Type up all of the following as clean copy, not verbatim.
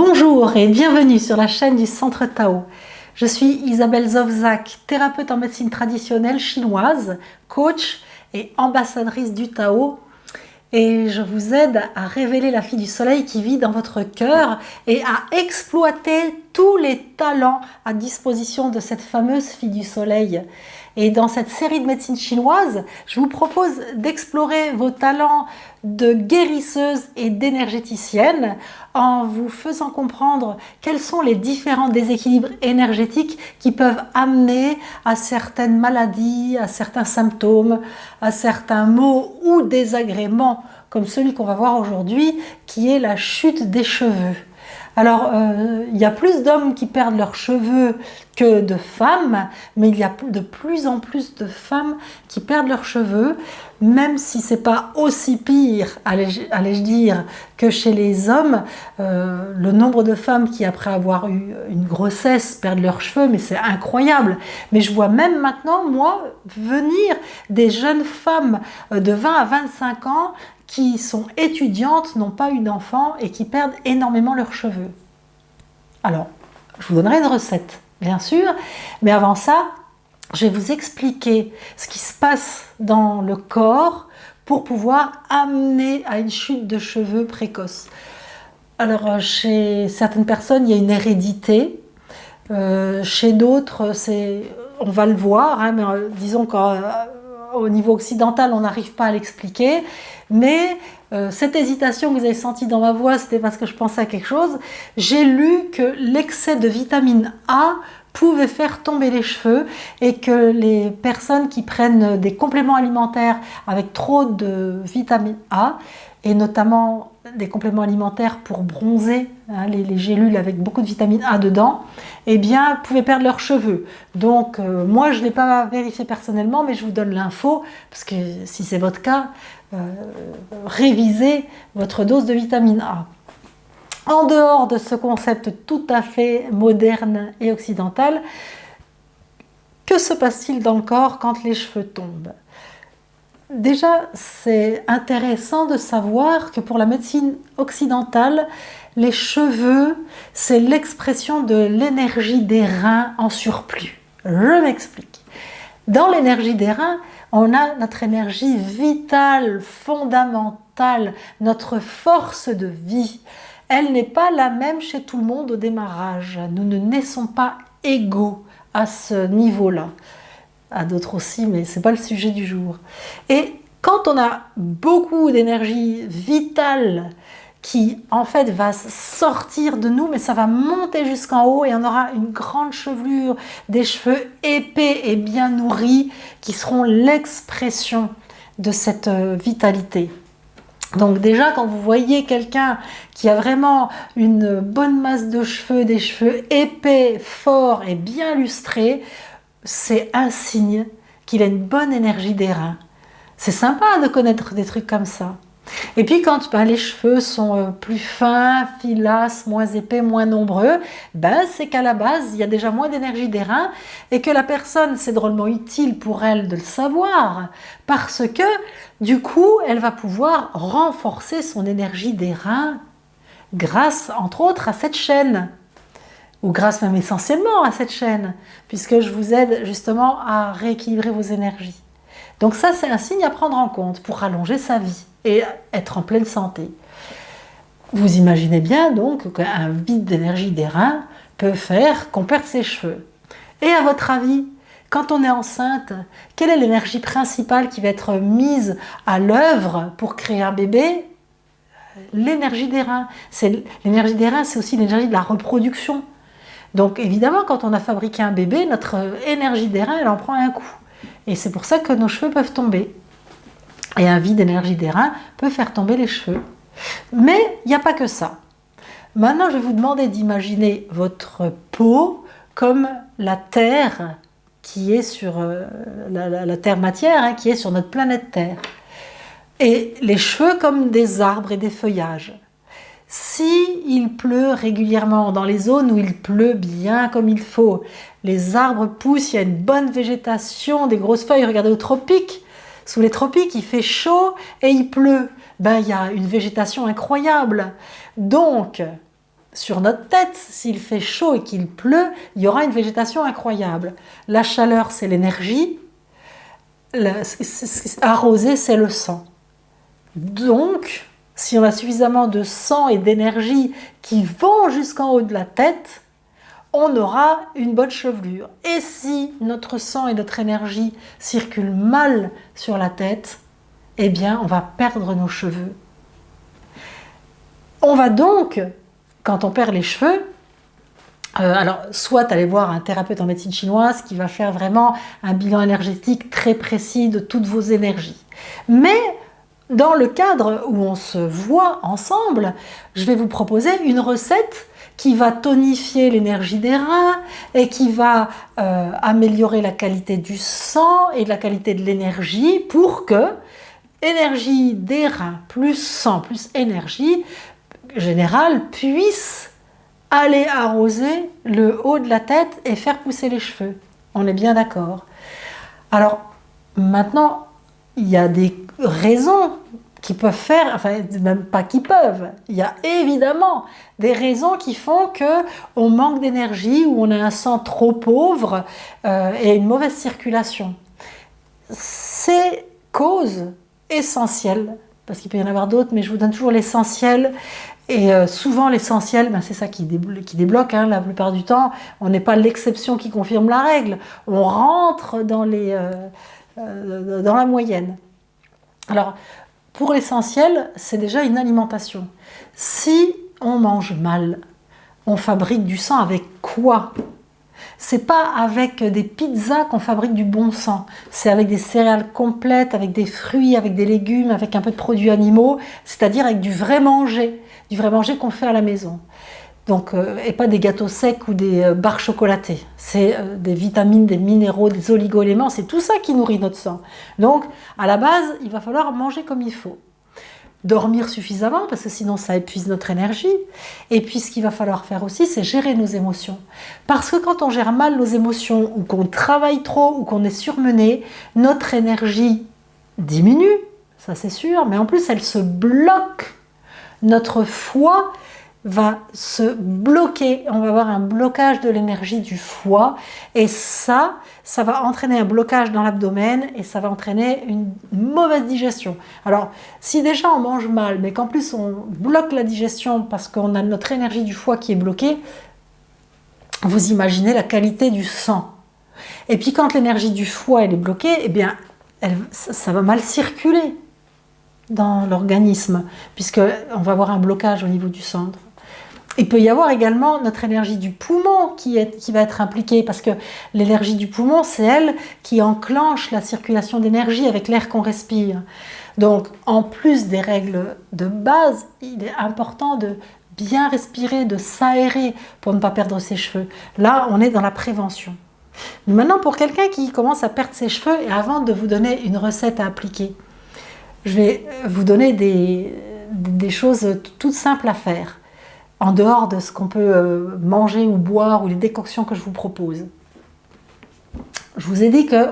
Bonjour et bienvenue sur la chaîne du Centre Tao. Je suis Isabelle Zovzak, thérapeute en médecine traditionnelle chinoise, coach et ambassadrice du Tao. Et je vous aide à révéler la fille du soleil qui vit dans votre cœur et à exploiter tous les talents à disposition de cette fameuse fille du soleil. Et dans cette série de médecine chinoise, je vous propose d'explorer vos talents de guérisseuse et d'énergéticienne en vous faisant comprendre quels sont les différents déséquilibres énergétiques qui peuvent amener à certaines maladies, à certains symptômes, à certains maux ou désagréments, comme celui qu'on va voir aujourd'hui, qui est la chute des cheveux. Alors, il y a plus d'hommes qui perdent leurs cheveux que de femmes, mais il y a de plus en plus de femmes qui perdent leurs cheveux, même si c'est pas aussi pire, allais-je dire, que chez les hommes. Le nombre de femmes qui, après avoir eu une grossesse, perdent leurs cheveux, mais c'est incroyable. Mais je vois même maintenant, moi, venir des jeunes femmes de 20 à 25 ans qui sont étudiantes, n'ont pas eu d'enfants et qui perdent énormément leurs cheveux. Alors, je vous donnerai une recette, bien sûr, mais avant ça, je vais vous expliquer ce qui se passe dans le corps pour pouvoir amener à une chute de cheveux précoce. Alors, chez certaines personnes, il y a une hérédité. Chez d'autres, on va le voir, hein, mais disons qu'au niveau occidental, on n'arrive pas à l'expliquer. Mais cette hésitation que vous avez sentie dans ma voix, c'était parce que je pensais à quelque chose. J'ai lu que l'excès de vitamine A pouvait faire tomber les cheveux et que les personnes qui prennent des compléments alimentaires avec trop de vitamine A, et notamment des compléments alimentaires pour bronzer, hein, les gélules avec beaucoup de vitamine A dedans, eh bien, pouvaient perdre leurs cheveux. Donc, moi, je ne l'ai pas vérifié personnellement, mais je vous donne l'info, parce que si c'est votre cas, révisez votre dose de vitamine A. En dehors de ce concept tout à fait moderne et occidental, que se passe-t-il dans le corps quand les cheveux tombent ? Déjà, c'est intéressant de savoir que pour la médecine occidentale, les cheveux, c'est l'expression de l'énergie des reins en surplus. Je m'explique. Dans l'énergie des reins, on a notre énergie vitale, fondamentale, notre force de vie. Elle n'est pas la même chez tout le monde au démarrage. Nous ne naissons pas égaux à ce niveau-là. À d'autres aussi, mais ce n'est pas le sujet du jour. Et quand on a beaucoup d'énergie vitale qui, en fait, va sortir de nous, mais ça va monter jusqu'en haut et on aura une grande chevelure, des cheveux épais et bien nourris qui seront l'expression de cette vitalité. Donc déjà, quand vous voyez quelqu'un qui a vraiment une bonne masse de cheveux, des cheveux épais, forts et bien lustrés, c'est un signe qu'il a une bonne énergie des reins. C'est sympa de connaître des trucs comme ça. Et puis quand les cheveux sont plus fins, filasses, moins épais, moins nombreux, c'est qu'à la base, il y a déjà moins d'énergie des reins et que la personne, c'est drôlement utile pour elle de le savoir parce que du coup, elle va pouvoir renforcer son énergie des reins grâce, entre autres, à cette chaîne. Ou grâce même essentiellement à cette chaîne, puisque je vous aide justement à rééquilibrer vos énergies. Donc ça, c'est un signe à prendre en compte pour rallonger sa vie et être en pleine santé. Vous imaginez bien donc qu'un vide d'énergie des reins peut faire qu'on perde ses cheveux. Et à votre avis, quand on est enceinte, quelle est l'énergie principale qui va être mise à l'œuvre pour créer un bébé ? L'énergie des reins. L'énergie des reins, c'est aussi l'énergie de la reproduction. Donc évidemment, quand on a fabriqué un bébé, notre énergie des reins, elle en prend un coup. Et c'est pour ça que nos cheveux peuvent tomber. Et un vide d'énergie des reins peut faire tomber les cheveux. Mais il n'y a pas que ça. Maintenant, je vais vous demander d'imaginer votre peau comme la Terre qui est sur la Terre matière, hein, qui est sur notre planète Terre. Et les cheveux comme des arbres et des feuillages. Si il pleut régulièrement dans les zones où il pleut bien comme il faut, les arbres poussent, il y a une bonne végétation, des grosses feuilles. Regardez aux tropiques, sous les tropiques, il fait chaud et il pleut. Il y a une végétation incroyable. Donc, sur notre tête, s'il fait chaud et qu'il pleut, il y aura une végétation incroyable. La chaleur, c'est l'énergie. Arroser, c'est le sang. Donc, si on a suffisamment de sang et d'énergie qui vont jusqu'en haut de la tête, on aura une bonne chevelure. Et si notre sang et notre énergie circulent mal sur la tête, eh bien, on va perdre nos cheveux. On va donc, quand on perd les cheveux, alors soit aller voir un thérapeute en médecine chinoise qui va faire vraiment un bilan énergétique très précis de toutes vos énergies. Mais dans le cadre où on se voit ensemble, je vais vous proposer une recette qui va tonifier l'énergie des reins et qui va améliorer la qualité du sang et la qualité de l'énergie pour que énergie des reins plus sang plus énergie générale puisse aller arroser le haut de la tête et faire pousser les cheveux. On est bien d'accord. Alors maintenant, il y a des raisons qui peuvent faire, enfin même pas qui peuvent, il y a évidemment des raisons qui font qu'on manque d'énergie ou on a un sang trop pauvre et une mauvaise circulation. Ces causes essentielles, parce qu'il peut y en avoir d'autres, mais je vous donne toujours l'essentiel. Et souvent l'essentiel, c'est ça qui débloque la plupart du temps. On n'est pas l'exception qui confirme la règle. On rentre dans la moyenne. Alors, pour l'essentiel, c'est déjà une alimentation. Si on mange mal, on fabrique du sang avec quoi ? C'est pas avec des pizzas qu'on fabrique du bon sang. C'est avec des céréales complètes, avec des fruits, avec des légumes, avec un peu de produits animaux, c'est-à-dire avec du vrai manger qu'on fait à la maison. Donc, et pas des gâteaux secs ou des barres chocolatées. C'est des vitamines, des minéraux, des oligo-éléments, c'est tout ça qui nourrit notre sang. Donc, à la base, il va falloir manger comme il faut. Dormir suffisamment, parce que sinon ça épuise notre énergie. Et puis ce qu'il va falloir faire aussi, c'est gérer nos émotions. Parce que quand on gère mal nos émotions, ou qu'on travaille trop, ou qu'on est surmené, notre énergie diminue, ça c'est sûr, mais en plus elle se bloque. Notre foie va se bloquer, on va avoir un blocage de l'énergie du foie, et ça va entraîner un blocage dans l'abdomen, et ça va entraîner une mauvaise digestion. Alors, si déjà on mange mal, mais qu'en plus on bloque la digestion parce qu'on a notre énergie du foie qui est bloquée, vous imaginez la qualité du sang. Et puis quand l'énergie du foie elle est bloquée, eh bien, ça va mal circuler dans l'organisme, puisqu'on va avoir un blocage au niveau du centre. Il peut y avoir également notre énergie du poumon qui va être impliquée, parce que l'énergie du poumon, c'est elle qui enclenche la circulation d'énergie avec l'air qu'on respire. Donc, en plus des règles de base, il est important de bien respirer, de s'aérer pour ne pas perdre ses cheveux. Là, on est dans la prévention. Maintenant, pour quelqu'un qui commence à perdre ses cheveux, et avant de vous donner une recette à appliquer, je vais vous donner des choses toutes simples à faire, en dehors de ce qu'on peut manger ou boire ou les décoctions que je vous propose. Je vous ai dit que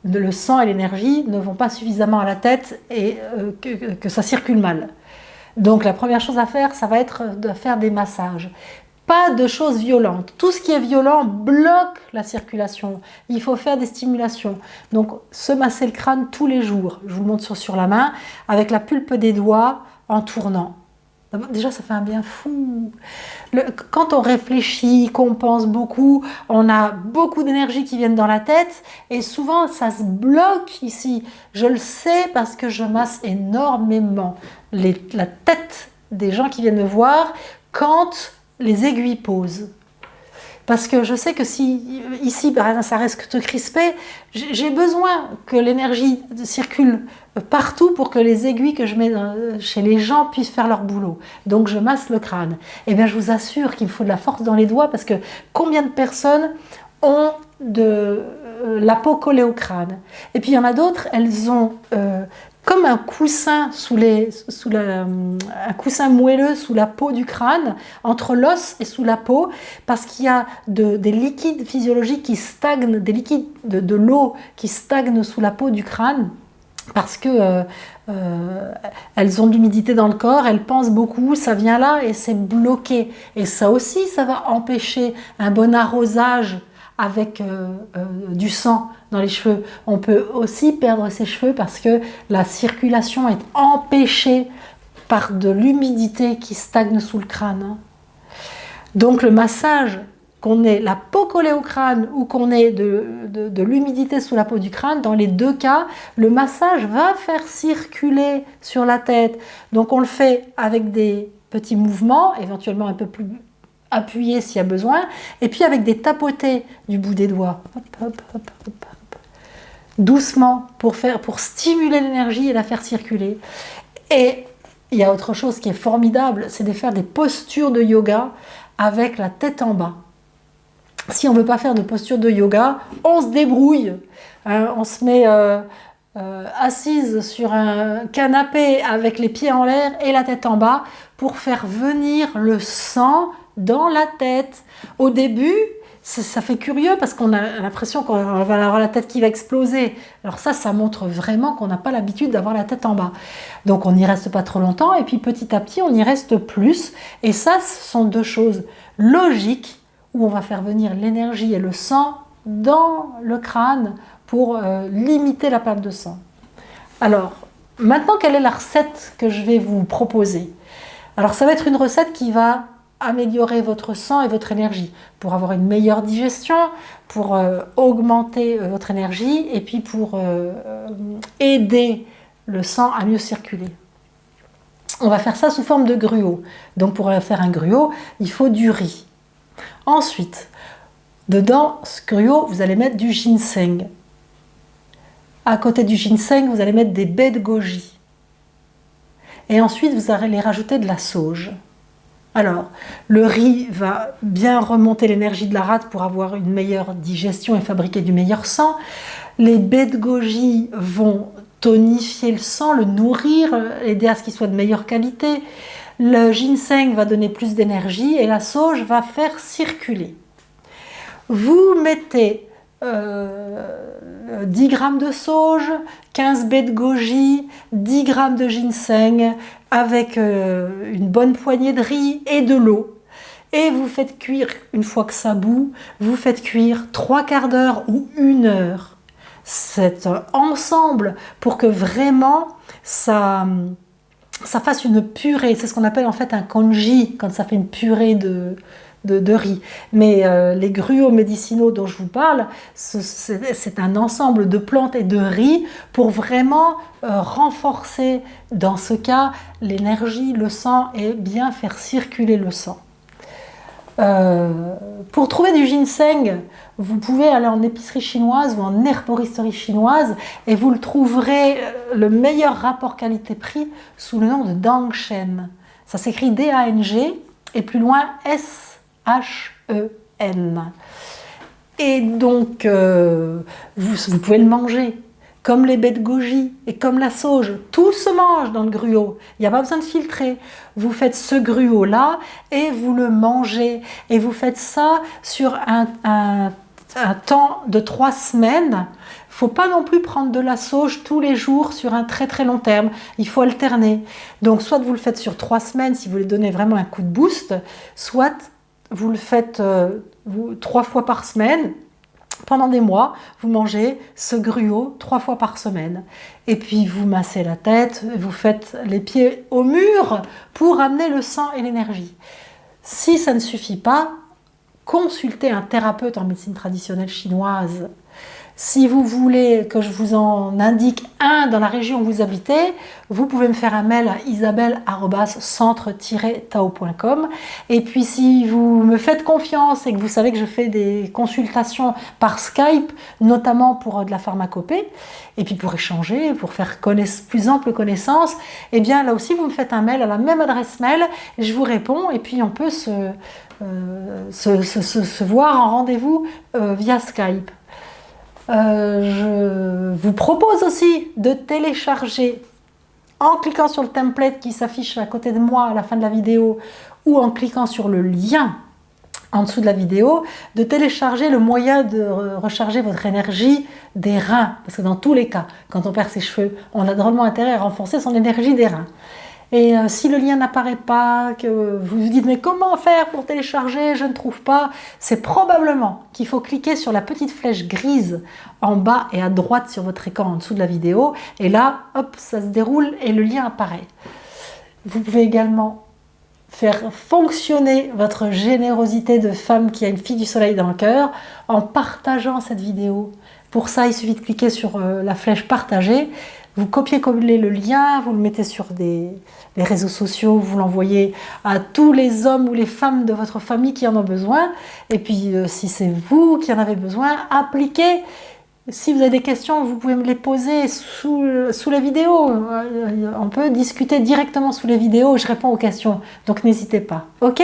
le sang et l'énergie ne vont pas suffisamment à la tête et que ça circule mal. Donc la première chose à faire, ça va être de faire des massages. Pas de choses violentes. Tout ce qui est violent bloque la circulation. Il faut faire des stimulations. Donc se masser le crâne tous les jours. Je vous le montre sur la main, avec la pulpe des doigts en tournant. Déjà, ça fait un bien fou. Quand on réfléchit, qu'on pense beaucoup, on a beaucoup d'énergie qui viennent dans la tête et souvent, ça se bloque ici. Je le sais parce que je masse énormément la tête des gens qui viennent me voir quand les aiguilles posent. Parce que je sais que si ici, par exemple, ça reste crispé, j'ai besoin que l'énergie circule partout pour que les aiguilles que je mets chez les gens puissent faire leur boulot. Donc je masse le crâne. Et bien je vous assure qu'il me faut de la force dans les doigts, parce que combien de personnes ont de la peau collée au crâne? Et puis il y en a d'autres, elles ont comme un coussin un coussin moelleux sous la peau du crâne, entre l'os et sous la peau, parce qu'il y a des liquides physiologiques qui stagnent, des liquides de l'eau qui stagnent sous la peau du crâne. parce que elles ont de l'humidité dans le corps, elles pensent beaucoup, ça vient là et c'est bloqué. Et ça aussi, ça va empêcher un bon arrosage avec du sang dans les cheveux. On peut aussi perdre ses cheveux parce que la circulation est empêchée par de l'humidité qui stagne sous le crâne. Donc le massage, qu'on ait la peau collée au crâne ou qu'on ait de l'humidité sous la peau du crâne, dans les deux cas, le massage va faire circuler sur la tête. Donc on le fait avec des petits mouvements, éventuellement un peu plus appuyés s'il y a besoin, et puis avec des tapotés du bout des doigts. Hop, hop, hop, hop, hop. Doucement, pour stimuler l'énergie et la faire circuler. Et il y a autre chose qui est formidable, c'est de faire des postures de yoga avec la tête en bas. Si on ne veut pas faire de posture de yoga, on se débrouille. On se met assise sur un canapé avec les pieds en l'air et la tête en bas pour faire venir le sang dans la tête. Au début, ça fait curieux parce qu'on a l'impression qu'on va avoir la tête qui va exploser. Alors ça montre vraiment qu'on n'a pas l'habitude d'avoir la tête en bas. Donc on n'y reste pas trop longtemps et puis petit à petit on y reste plus. Et ça, ce sont deux choses logiques où on va faire venir l'énergie et le sang dans le crâne pour limiter la perte de sang. Alors, maintenant, quelle est la recette que je vais vous proposer? Alors, ça va être une recette qui va améliorer votre sang et votre énergie pour avoir une meilleure digestion, pour augmenter votre énergie et puis pour aider le sang à mieux circuler. On va faire ça sous forme de gruau. Donc, pour faire un gruau, il faut du riz. Ensuite, dedans ce gruau, vous allez mettre du ginseng. À côté du ginseng, vous allez mettre des baies de goji. Et ensuite, vous allez rajouter de la sauge. Alors, le riz va bien remonter l'énergie de la rate pour avoir une meilleure digestion et fabriquer du meilleur sang. Les baies de goji vont tonifier le sang, le nourrir, aider à ce qu'il soit de meilleure qualité. Le ginseng va donner plus d'énergie et la sauge va faire circuler. Vous mettez 10 g de sauge, 15 baies de goji, 10 g de ginseng avec une bonne poignée de riz et de l'eau. Et vous faites cuire, une fois que ça bout, vous faites cuire 3/4 d'heure ou 1 heure cet ensemble pour que vraiment ça fasse une purée. C'est ce qu'on appelle en fait un congee, quand ça fait une purée de riz. Mais les gruaux médicinaux dont je vous parle, c'est un ensemble de plantes et de riz pour vraiment renforcer, dans ce cas, l'énergie, le sang et bien faire circuler le sang. Pour trouver du ginseng, vous pouvez aller en épicerie chinoise ou en herboristerie chinoise et vous le trouverez le meilleur rapport qualité-prix sous le nom de Dangshen. Ça s'écrit D-A-N-G et plus loin S-H-E-N. Et donc, vous pouvez le manger. Comme les baies de goji et comme la sauge, tout se mange dans le gruau. Il n'y a pas besoin de filtrer. Vous faites ce gruau-là et vous le mangez. Et vous faites ça sur un temps de 3 semaines. Il ne faut pas non plus prendre de la sauge tous les jours sur un très très long terme. Il faut alterner. Donc soit vous le faites sur 3 semaines si vous voulez donner vraiment un coup de boost, soit vous le faites 3 fois par semaine. Pendant des mois, vous mangez ce gruau 3 fois par semaine. Et puis vous massez la tête, vous faites les pieds au mur pour amener le sang et l'énergie. Si ça ne suffit pas, consultez un thérapeute en médecine traditionnelle chinoise. Si vous voulez que je vous en indique un dans la région où vous habitez, vous pouvez me faire un mail à isabelle@centre-tao.com. Et puis si vous me faites confiance et que vous savez que je fais des consultations par Skype, notamment pour de la pharmacopée, et puis pour échanger, pour faire plus ample connaissance, eh bien là aussi vous me faites un mail à la même adresse mail, et je vous réponds, et puis on peut se voir en rendez-vous via Skype. Je vous propose aussi de télécharger en cliquant sur le template qui s'affiche à côté de moi à la fin de la vidéo ou en cliquant sur le lien en dessous de la vidéo, de télécharger le moyen de recharger votre énergie des reins. Parce que dans tous les cas, quand on perd ses cheveux, on a drôlement intérêt à renforcer son énergie des reins. Et si le lien n'apparaît pas, que vous vous dites mais comment faire pour télécharger, je ne trouve pas, c'est probablement qu'il faut cliquer sur la petite flèche grise en bas et à droite sur votre écran en dessous de la vidéo. Et là, hop, ça se déroule et le lien apparaît. Vous pouvez également faire fonctionner votre générosité de femme qui a une fille du soleil dans le cœur en partageant cette vidéo. Pour ça, il suffit de cliquer sur la flèche partager. Vous copiez-collez le lien, vous le mettez sur les réseaux sociaux, vous l'envoyez à tous les hommes ou les femmes de votre famille qui en ont besoin. Et puis, si c'est vous qui en avez besoin, appliquez. Si vous avez des questions, vous pouvez me les poser sous la vidéo. On peut discuter directement sous les vidéos, je réponds aux questions. Donc, n'hésitez pas. OK ?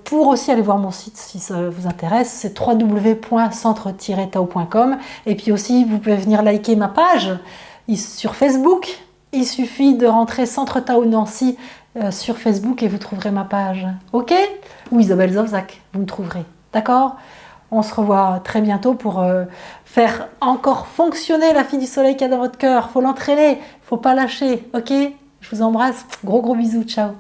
Pour aussi aller voir mon site si ça vous intéresse, c'est www.centre-tao.com. Et puis aussi, vous pouvez venir liker ma page sur Facebook. Il suffit de rentrer Centre Tao Nancy sur Facebook et vous trouverez ma page. OK ? Ou Isabelle Zovzak, vous me trouverez. D'accord ? On se revoit très bientôt pour faire encore fonctionner la fille du soleil qu'il y a dans votre cœur. Il faut l'entraîner, il ne faut pas lâcher. OK ? Je vous embrasse. Gros bisous. Ciao.